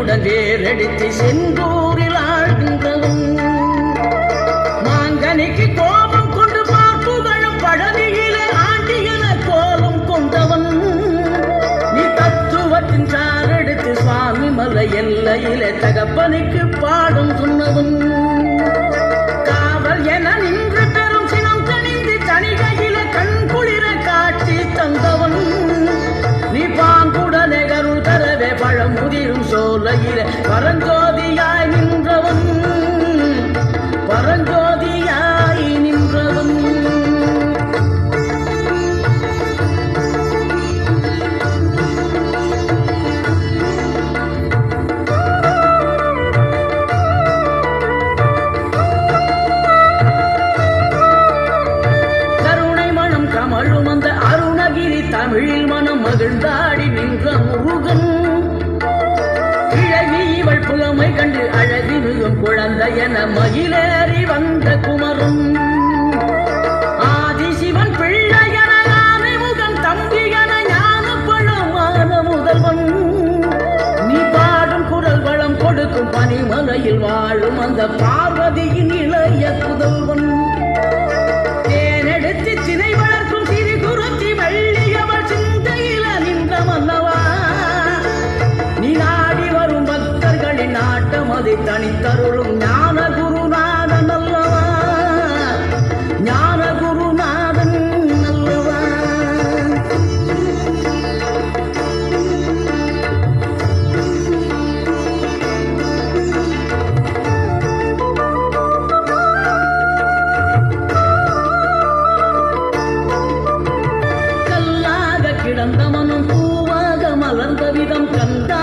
மகனுடன் வேறெடுத்து செந்தூரில் ஆழ்கின்றவன் மாங்கனிக்கு கோபம் கொண்டு பார்ப்புகளும் பழனியிலே ஆண்டியன கோலம் கொண்டவன் நீ தத்துவத்தின் சாரெடுத்து சுவாமி மலை எல்லையிலே தகப்பனுக்கு பாடும் சொன்னவன் காவல் என நின்று பெரும் சினம் தணிந்து தணிகையில கண் குளிர காட்சி தந்தவன் நீ பாங்குடனே கருள் தரவே பழம் முதிரும் சோலையில பரஞ்சோதியாய் நின்றவன் பரஞ்சோதியாய் நின்றவன் கருணை மனம் கமழும் அந்த அருணகிரி தமிழில் மனம் மகிழ்ந்தாடி நின்ற முருகன் கிழவி இவள் புலமை கண்டு அழகி மிகும் குழந்தை என மயிலேறி வந்த குமரன் ஆதிசிவன் பிள்ளை என ஆனைமுகன் தம்பி என ஞான பழமான முதல்வன் நீ பாடும் குரல் வளம் கொடுக்கும் பனிமலையில் வாழும் அந்த பார்வதியின் இளைய புதல்வன் தேனெடுத்து சினை வளர்க்கும் சிறு குருத்தி வள்ளியவள் சிந்தையில நின்ற மன்னவா நீ நாடி வரும் பக்தர்களின் நாட்டம் அதை தனித்தருளும் ஞான குருநாதன் அல்லவா ஞான குருநாதன் அல்லவா கல்லாக கிடந்தவனும் பூவாக மலர்ந்த விதம் கண்டா